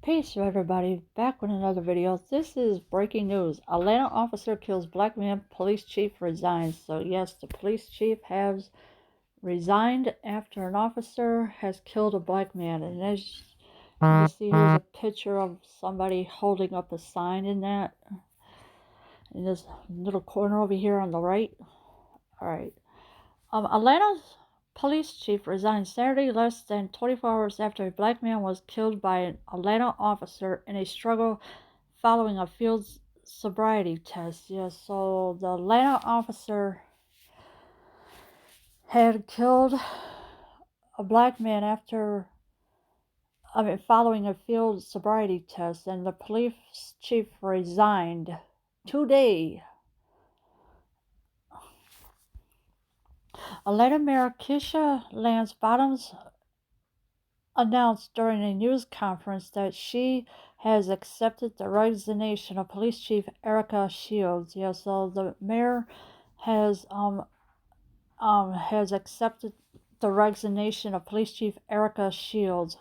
Peace, everybody. Back with another video. This is breaking news. Atlanta officer kills black man. Police chief resigns. So yes, the police chief has resigned after an officer has killed a black man. And as you see, here's a picture of somebody holding up a sign in this little corner over here on the right. All right. Atlanta's police chief resigned Saturday, less than 24 hours after a black man was killed by an Atlanta officer in a struggle following a field sobriety test. Yeah, so the Atlanta officer had killed a black man following a field sobriety test, and the police chief resigned today. Atlanta Mayor Keisha Lance Bottoms announced during a news conference that she has accepted the resignation of Police Chief Erica Shields. Yeah, so the mayor has accepted the resignation of Police Chief Erica Shields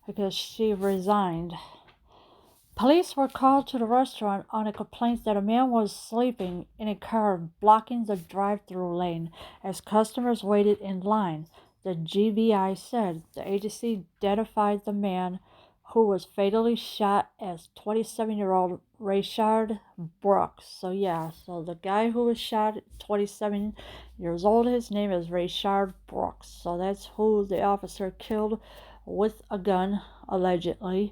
because she resigned. Police were called to the restaurant on a complaint that a man was sleeping in a car blocking the drive-through lane as customers waited in line. The GBI said the agency identified the man who was fatally shot as 27-year-old Rayshard Brooks. So the guy who was shot, 27 years old, his name is Rayshard Brooks. So that's who the officer killed with a gun, allegedly.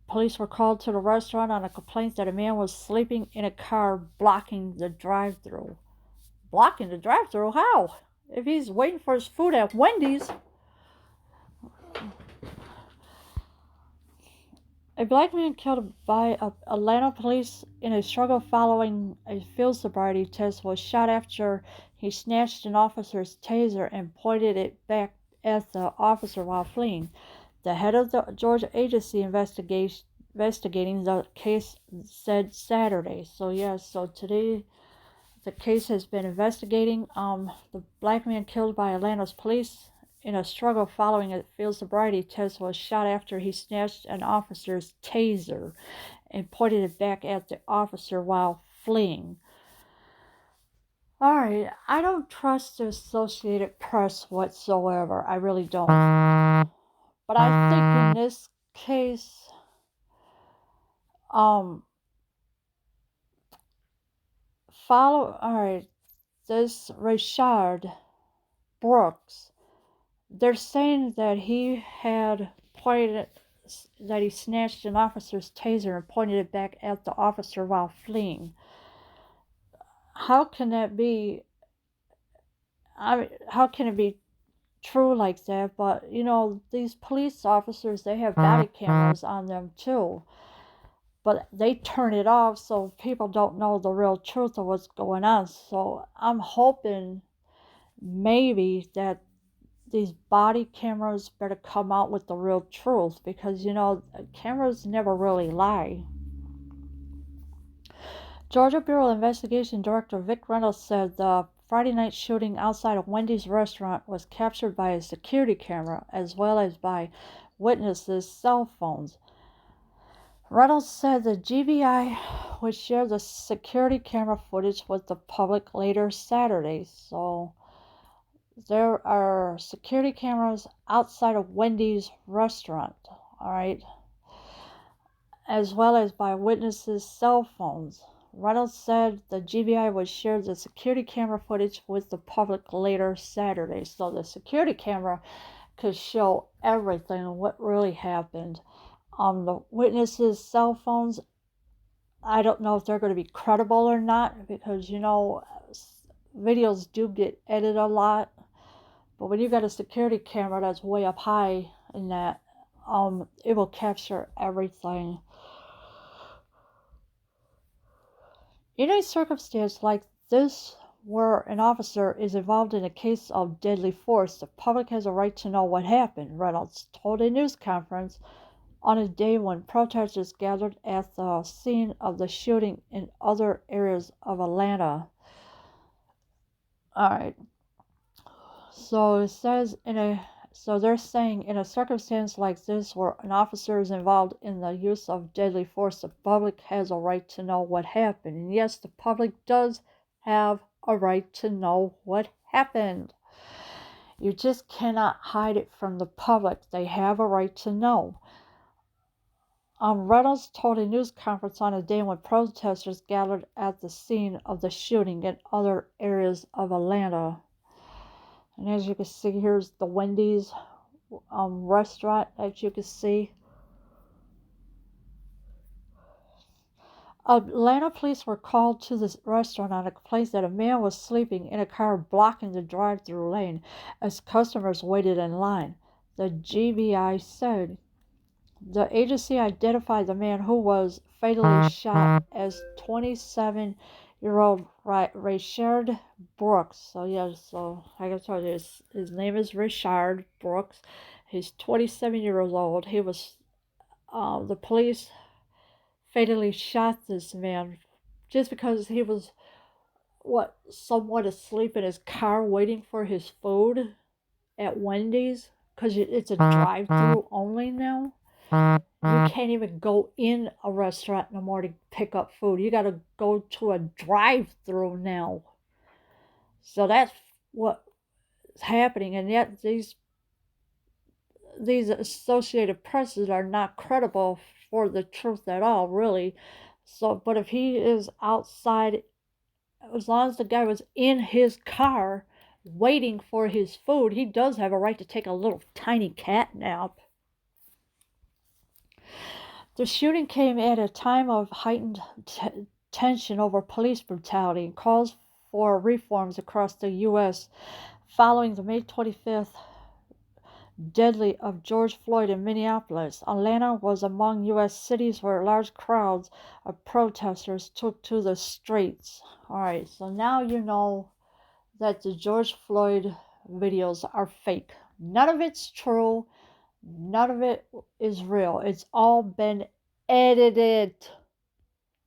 Police were called to the restaurant on a complaint that a man was sleeping in a car blocking the drive-thru. Blocking the drive-thru? How? If he's waiting for his food at Wendy's. A black man killed by Atlanta police in a struggle following a field sobriety test was shot after he snatched an officer's taser and pointed it back at the officer while fleeing. The head of the Georgia agency investigating the case said Saturday. So today the case has been investigating. The black man killed by Atlanta's police in a struggle following a field sobriety test was shot after he snatched an officer's taser and pointed it back at the officer while fleeing. Alright, I don't trust the Associated Press whatsoever. I really don't. But I think in this case, this Rayshard Brooks, they're saying that he snatched an officer's taser and pointed it back at the officer while fleeing. How can that be? How can it be true like that? But these police officers, they have body cameras on them too, but they turn it off so people don't know the real truth of what's going on. So I'm hoping maybe that these body cameras better come out with the real truth, because cameras never really lie. Georgia Bureau Investigation Director Vic Reynolds said the Friday night shooting outside a Wendy's restaurant was captured by a security camera as well as by witnesses' cell phones. Reynolds said the GBI would share the security camera footage with the public later Saturday. So there are security cameras outside of Wendy's restaurant, all right, as well as by witnesses' cell phones. Reynolds said the GBI would share the security camera footage with the public later Saturday. So the security camera could show everything, what really happened. The witnesses' cell phones, I don't know if they're going to be credible or not, because videos do get edited a lot. But when you got a security camera that's way up high in that, it will capture everything. In a circumstance like this, where an officer is involved in a case of deadly force, the public has a right to know what happened, Reynolds told a news conference on a day when protesters gathered at the scene of the shooting in other areas of Atlanta. All right. So it says in a So they're saying in a circumstance like this where an officer is involved in the use of deadly force, the public has a right to know what happened. And yes, the public does have a right to know what happened. You just cannot hide it from the public. They have a right to know. Reynolds told a news conference on a day when protesters gathered at the scene of the shooting in other areas of Atlanta. And as you can see, here's the Wendy's restaurant, as you can see. Atlanta police were called to the restaurant on a complaint that a man was sleeping in a car blocking the drive-through lane as customers waited in line. The GBI said the agency identified the man who was fatally shot as 27-year-old Rayshard Brooks. So like I told you, his name is Rayshard Brooks. He's 27 years old. He was the police fatally shot this man just because he was somewhat asleep in his car waiting for his food at Wendy's, because it's a drive-through only now. You can't even go in a restaurant no more to pick up food. You got to go to a drive-through now. So that's what's happening, and yet these Associated Presses are not credible for the truth at all, really. So, but if he is outside, as long as the guy was in his car waiting for his food, he does have a right to take a little tiny cat nap. The shooting came at a time of heightened tension over police brutality and calls for reforms across the U.S. following the May 25th deadly of George Floyd in Minneapolis. Atlanta was among U.S. cities where large crowds of protesters took to the streets. Alright, so now you know that the George Floyd videos are fake. None of it's true. None of it is real. It's all been edited.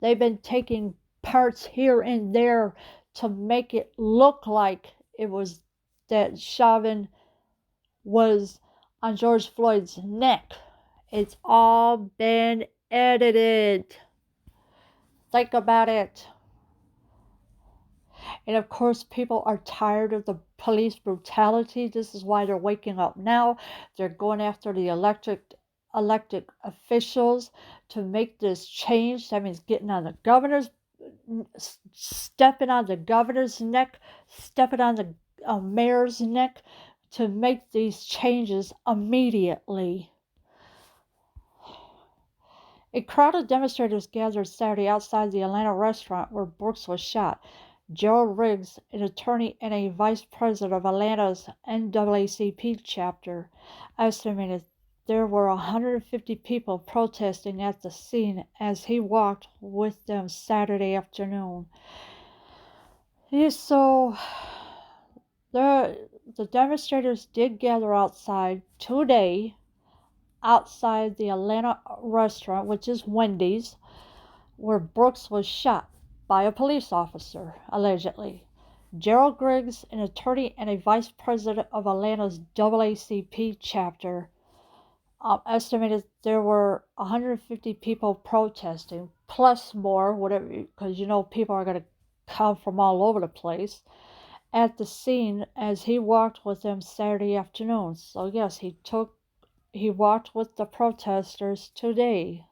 They've been taking parts here and there to make it look like it was that Chauvin was on George Floyd's neck. It's all been edited. Think about it. And of course, people are tired of the police brutality. This is why they're waking up now. They're going after the elected officials to make this change. That means getting on the governor's, stepping on the governor's neck, stepping on the mayor's neck to make these changes immediately. A crowd of demonstrators gathered Saturday outside the Atlanta restaurant where Brooks was shot. Gerald Riggs, an attorney and a vice president of Atlanta's NAACP chapter, estimated there were 150 people protesting at the scene as he walked with them Saturday afternoon. So the demonstrators did gather outside today, outside the Atlanta restaurant, which is Wendy's, where Brooks was shot by a police officer, allegedly. Gerald Riggs, an attorney and a vice president of Atlanta's NAACP chapter, estimated there were 150 people protesting, plus more, whatever, because people are going to come from all over the place, at the scene as he walked with them Saturday afternoon. So yes, he walked with the protesters today.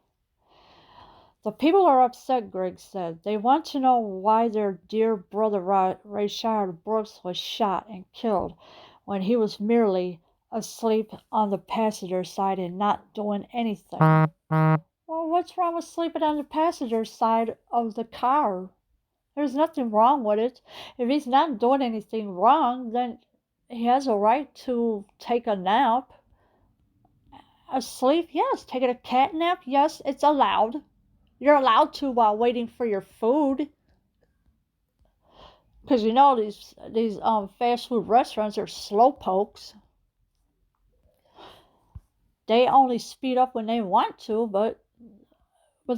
The people are upset, Greg said. They want to know why their dear brother Rayshard Brooks was shot and killed when he was merely asleep on the passenger side and not doing anything. Well, what's wrong with sleeping on the passenger side of the car? There's nothing wrong with it. If he's not doing anything wrong, then he has a right to take a nap. Asleep? Yes. Taking a cat nap? Yes, it's allowed. You're allowed to while waiting for your food. Because these fast food restaurants are slowpokes. They only speed up when they want to, but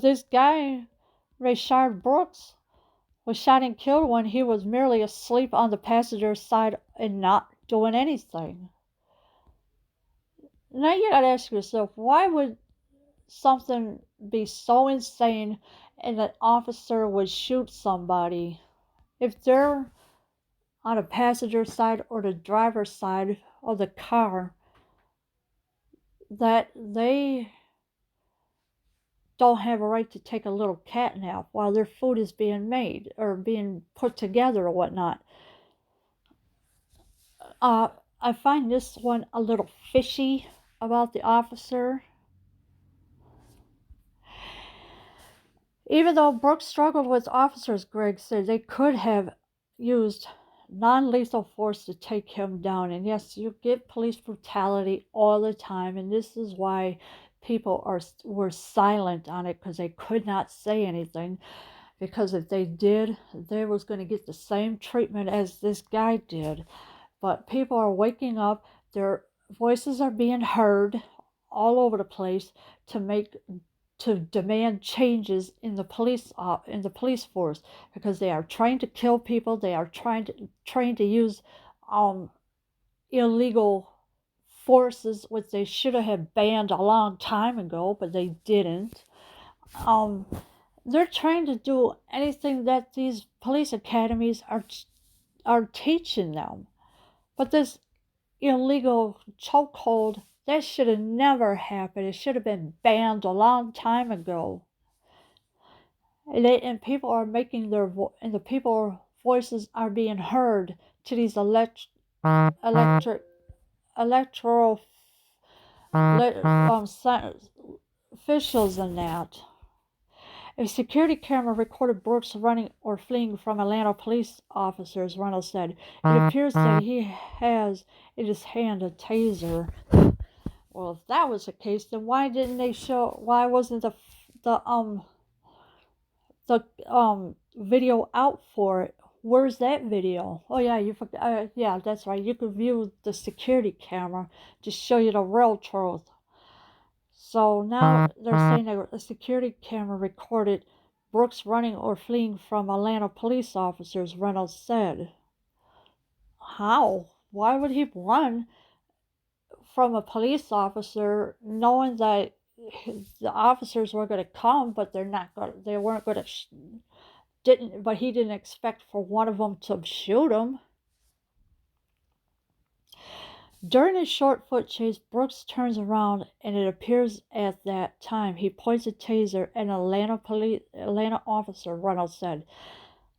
this guy, Rayshard Brooks, was shot and killed when he was merely asleep on the passenger side and not doing anything. Now you gotta ask yourself, why would something be so insane and an officer would shoot somebody if they're on a passenger side or the driver's side of the car, that they don't have a right to take a little cat nap while their food is being made or being put together or whatnot. Uh, I find this one a little fishy about the officer. Even though Brooks struggled with officers, Greg said they could have used non lethal force to take him down. And yes, you get police brutality all the time, and this is why people were silent on it, because they could not say anything. Because if they did, they was going to get the same treatment as this guy did. But people are waking up, their voices are being heard all over the place to demand changes in the police force, because they are trying to kill people. They are trying to use um, illegal forces, which they should have banned a long time ago, but they didn't. Um, they're trying to do anything that these police academies are teaching them, but this illegal chokehold, that should have never happened. It should have been banned a long time ago. And people are making and the people voices are being heard to these electric electoral officials and that. A security camera recorded Brooks running or fleeing from Atlanta police officers, Reynolds said. It appears that he has in his hand a taser. Well, if that was the case, then why wasn't the video out for it? Where's that video? Oh yeah, you forgot. Yeah, that's right. You could view the security camera to show you the real truth. So now they're saying that a security camera recorded Brooks running or fleeing from Atlanta police officers, Reynolds said. How? Why would he run from a police officer knowing that the officers were going to come, but they weren't going to, but he didn't expect for one of them to shoot him. During his short foot chase, Brooks turns around, and it appears at that time he points a taser at an Atlanta officer, Reynolds said.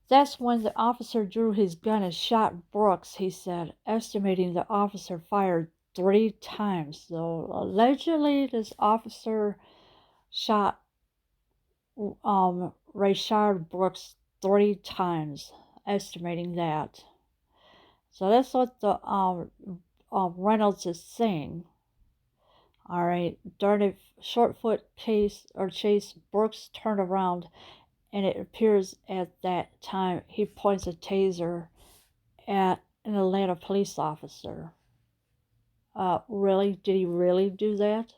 That's when the officer drew his gun and shot Brooks, he said, estimating the officer fired 3 times. So allegedly, this officer shot Rayshard Brooks 3 times, estimating that. So that's what the Reynolds is saying. All right, during a short-foot chase, Brooks turned around, and it appears at that time he points a taser at an Atlanta police officer. Really? Did he really do that?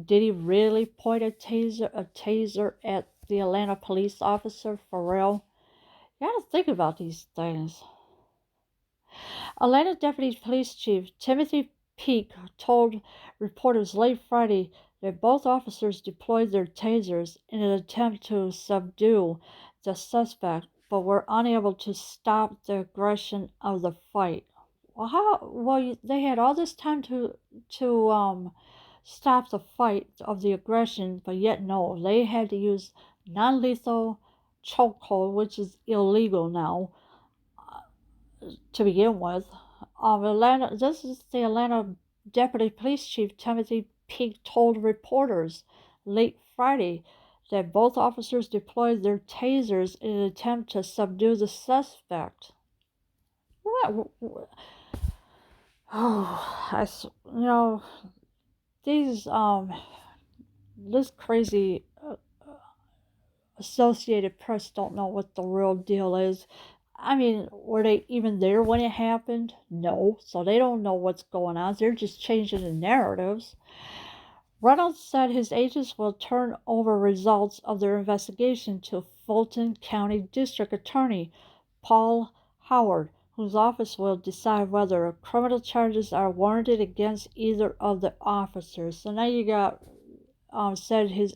Did he really point a taser at the Atlanta police officer for real? You gotta think about these things. Atlanta Deputy Police Chief Timothy Peake told reporters late Friday that both officers deployed their tasers in an attempt to subdue the suspect, but were unable to stop the aggression of the fight. Well, they had all this time to stop the fight of the aggression, but yet no, they had to use non-lethal chokehold, which is illegal now to begin with. This is the Atlanta Deputy Police Chief Timothy Peake told reporters late Friday that both officers deployed their tasers in an attempt to subdue the suspect. What? Oh, these this crazy Associated Press don't know what the real deal is. I mean, were they even there when it happened? No, so they don't know what's going on. They're just changing the narratives. Reynolds said his agents will turn over results of their investigation to Fulton County District Attorney Paul Howard, whose office will decide whether criminal charges are warranted against either of the officers. So now you got said his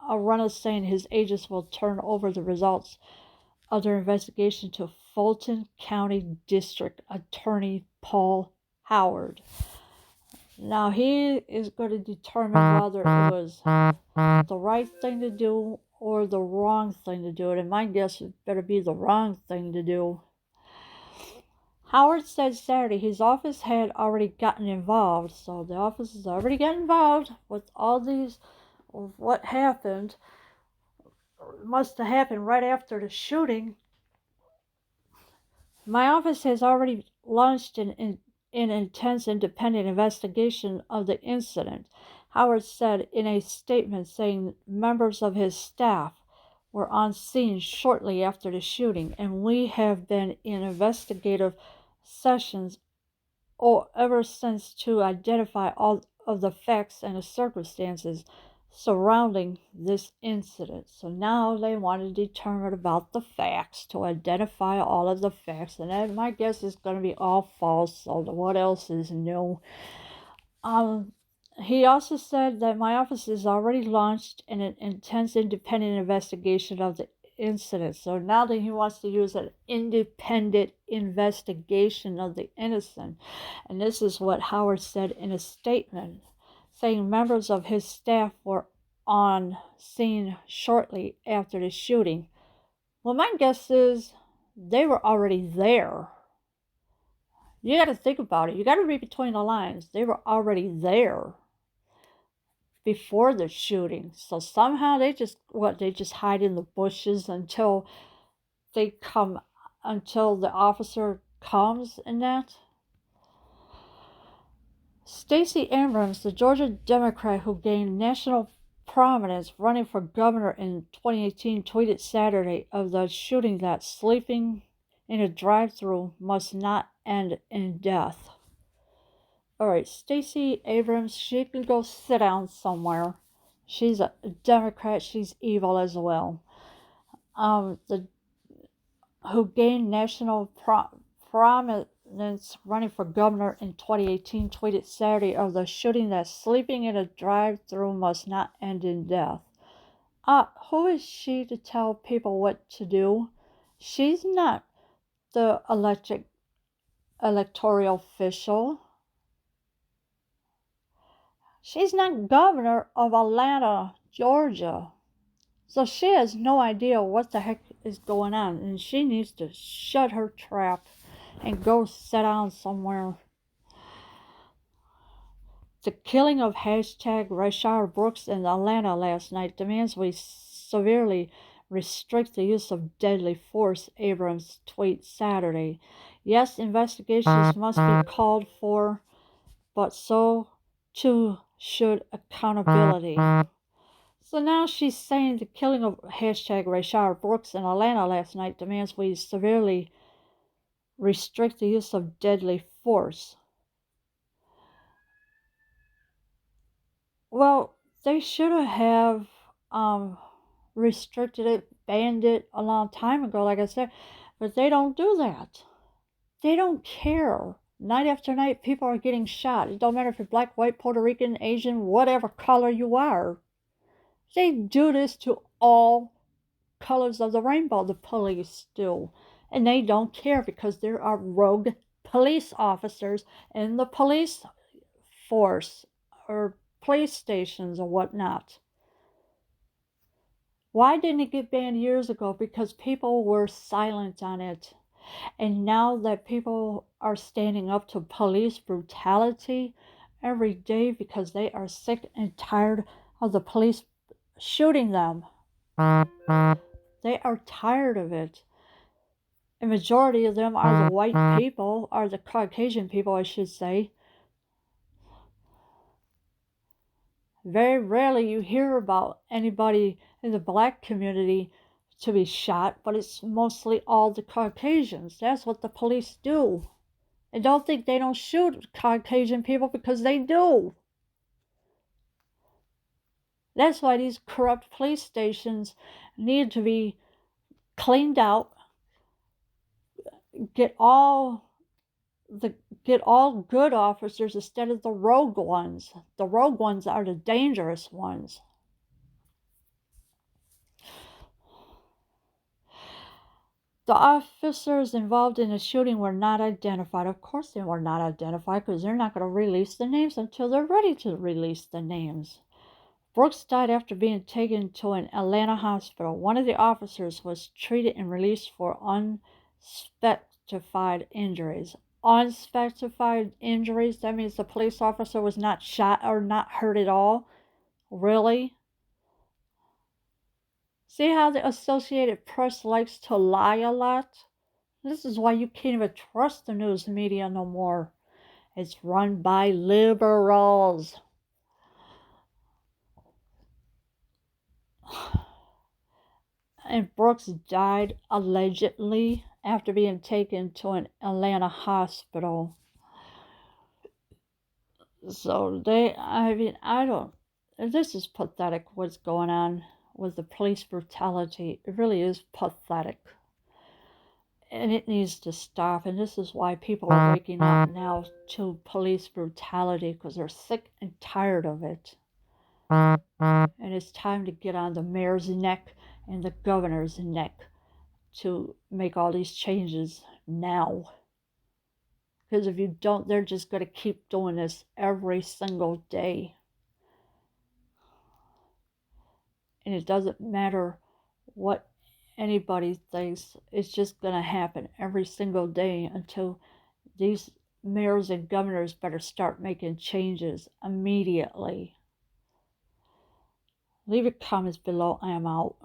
Reynolds saying his agents will turn over the results of their investigation to Fulton County District Attorney Paul Howard. Now he is going to determine whether it was the right thing to do or the wrong thing to do. And my guess it better be the wrong thing to do. Howard said Saturday his office had already gotten involved. So the office has already gotten involved with all these, what happened. Must have happened right after the shooting. My office has already launched an intense independent investigation of the incident, Howard said in a statement, saying members of his staff were on scene shortly after the shooting, and we have been in investigative sessions ever since to identify all of the facts and the circumstances surrounding this incident. So now they want to determine about the facts, to identify all of the facts, and then my guess is going to be all false. So what else is new? He also said that my office has already launched an intense independent investigation of the incident. So now that he wants to use an independent investigation of the incident, and this is what Howard said in a statement, saying members of his staff were on scene shortly after the shooting. Well, my guess is they were already there. You got to think about it. You got to read between the lines. They were already there before the shooting. So somehow they just hide in the bushes until the officer comes and that. Stacey Abrams, the Georgia Democrat who gained national prominence running for governor in 2018, tweeted Saturday of the shooting that sleeping in a drive-thru must not end in death. Alright, Stacey Abrams, she can go sit down somewhere. She's a Democrat, she's evil as well. Who gained national prominence running for governor in 2018, tweeted Saturday of the shooting that sleeping in a drive-thru must not end in death. Who is she to tell people what to do? She's not the electoral official. She's not governor of Atlanta, Georgia. So she has no idea what the heck is going on, and she needs to shut her trap and go sit down somewhere. The killing of Rayshard Brooks in Atlanta last night demands we severely restrict the use of deadly force, Abrams tweeted Saturday. Yes, investigations must be called for, but so too should accountability. So now she's saying the killing of Rayshard Brooks in Atlanta last night demands we severely restrict the use of deadly force. Well, they should have restricted it, banned it a long time ago, like I said, but they don't do that. They don't care. Night after night, people are getting shot. It don't matter if you're black, white, Puerto Rican, Asian, whatever color you are. They do this to all colors of the rainbow, the police do. And they don't care because there are rogue police officers in the police force or police stations or whatnot. Why didn't it get banned years ago? Because people were silent on it. And now that people are standing up to police brutality every day because they are sick and tired of the police shooting them. They are tired of it. A majority of them are the white people, or the Caucasian people, I should say. Very rarely you hear about anybody in the black community to be shot, but it's mostly all the Caucasians. That's what the police do. And don't think they don't shoot Caucasian people, because they do. That's why these corrupt police stations need to be cleaned out, get all get all good officers instead of the rogue ones. The rogue ones are the dangerous ones. The officers involved in the shooting were not identified. Of course, they were not identified because they're not going to release the names until they're ready to release the names. Brooks died after being taken to an Atlanta hospital. One of the officers was treated and released for unspecified injuries. Unspecified injuries? That means the police officer was not shot or not hurt at all? Really? See how the Associated Press likes to lie a lot? This is why you can't even trust the news media no more. It's run by liberals. And Brooks died allegedly after being taken to an Atlanta hospital. So this is pathetic what's going on with the police brutality. It really is pathetic. And it needs to stop. And this is why people are waking up now to police brutality, because they're sick and tired of it. And it's time to get on the mayor's neck and the governor's neck to make all these changes now. Because if you don't, they're just going to keep doing this every single day. And it doesn't matter what anybody thinks, it's just going to happen every single day until these mayors and governors better start making changes immediately. Leave your comments below. I am out.